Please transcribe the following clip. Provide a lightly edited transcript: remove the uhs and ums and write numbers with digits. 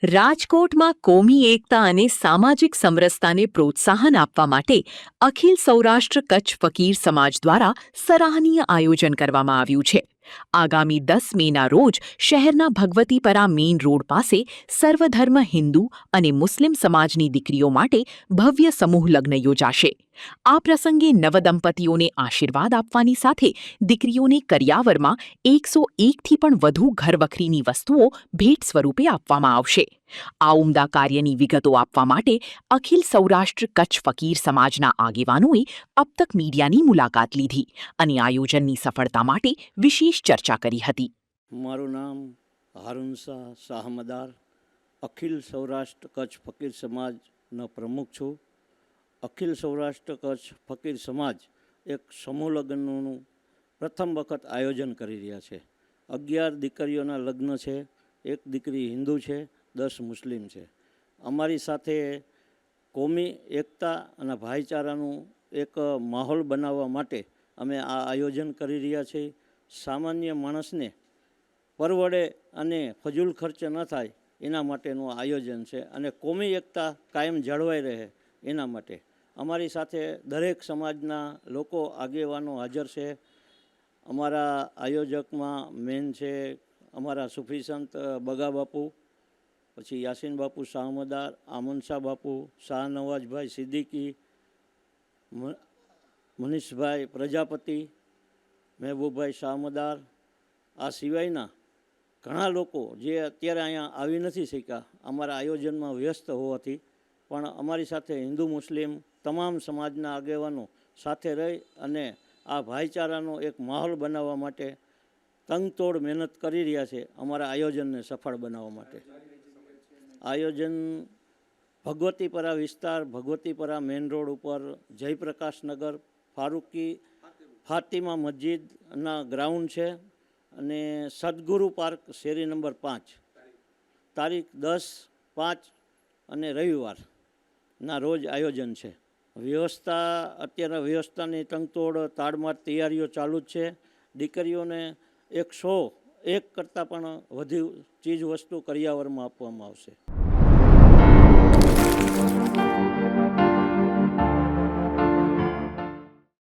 રાજકોટમાં કોમી એકતા અને સામાજિક સમરસતાને પ્રોત્સાહન આપવા માટે અખિલ સૌરાષ્ટ્ર કચ્છ ફકીર સમાજ દ્વારા સરાહનીય આયોજન કરવામાં આવ્યું છે। આગામી 10 મેના રોજ શહેરના ભગવતીપરા મેઇન રોડ પાસે સર્વધર્મ હિન્દુ અને મુસ્લિમ સમાજની દીકરીઓ માટે ભવ્ય સમૂહ લગ્ન યોજાશે। આ પ્રસંગે નવદંપતીઓને આશીર્વાદ આપવાની સાથે દીકરીઓને કરિયાવરમાં 101થી પણ વધુ ઘરવખરીની વસ્તુઓ ભેટ સ્વરૂપે આપવામાં આવશે। આ ઉમદા કાર્યની વિગતો આપવા માટે અખિલ સૌરાષ્ટ્ર કચ્છ ફકીર સમાજના આગેવાનોએ અબ તક મીડિયાની મુલાકાત લીધી અને આયોજનની સફળતા માટે વિશેષ ચર્ચા કરી હતી। મારું નામ હારૂન શાહ શાહમદાર, અખિલ સૌરાષ્ટ્ર કચ્છ ફકીર સમાજનો પ્રમુખ છું। અખિલ સૌરાષ્ટ્ર કચ્છ ફકીર સમાજ એક સમૂહ લગ્નનું પ્રથમ વખત આયોજન કરી રહ્યા છે। 11 દીકરીઓના લગ્ન છે, એક દીકરી હિન્દુ છે, 10 મુસ્લિમ છે। અમારી સાથે કોમી એકતા અને ભાઈચારાનું એક માહોલ બનાવવા માટે અમે આ આયોજન કરી રહ્યા છીએ। સામાન્ય માણસને પરવડે અને ફજૂલ ખર્ચ ન થાય એના માટેનું આયોજન છે અને કોમી એકતા કાયમ જળવાઈ રહે એના માટે અમારી સાથે દરેક સમાજના લોકો આગેવાનો હાજર છે। અમારા આયોજકમાં મેન છે અમારા સુફી સંત બગા બાપુ, પછી યાસીન બાપુ શાહમદાર, આમનશાહ બાપુ, શાહ નવાજભાઈ સિદ્દીકી, મનીષભાઈ પ્રજાપતિ, મહેબૂબભાઈ શાહમદાર। આ સિવાયના ઘણા લોકો જે અત્યારે અહીંયા આવી નથી શક્યા અમારા આયોજનમાં વ્યસ્ત હોવાથી, પણ અમારી સાથે હિન્દુ મુસ્લિમ તમામ સમાજના આગેવાનો સાથે રહી અને આ ભાઈચારાનો એક માહોલ બનાવવા માટે તંગતોડ મહેનત કરી રહ્યા છે અમારા આયોજનને સફળ બનાવવા માટે। આયોજન ભગવતીપરા વિસ્તાર, ભગવતીપરા મેઇન રોડ ઉપર જયપ્રકાશ નગર ફારૂકી ફાતિમા મસ્જિદના ગ્રાઉન્ડ છે અને સદગુરુ પાર્ક શેરી નંબર 5, તારીખ 10/5 અને રવિવારના રોજ આયોજન છે। અત્યારે વ્યવસ્થાની તંગતોડ તાડમાર તૈયારીઓ ચાલુ જ છે। દીકરીઓને 101 કરતાં પણ વધુ ચીજ વસ્તુ કરિયાવરમાં આપવામાં આવશે।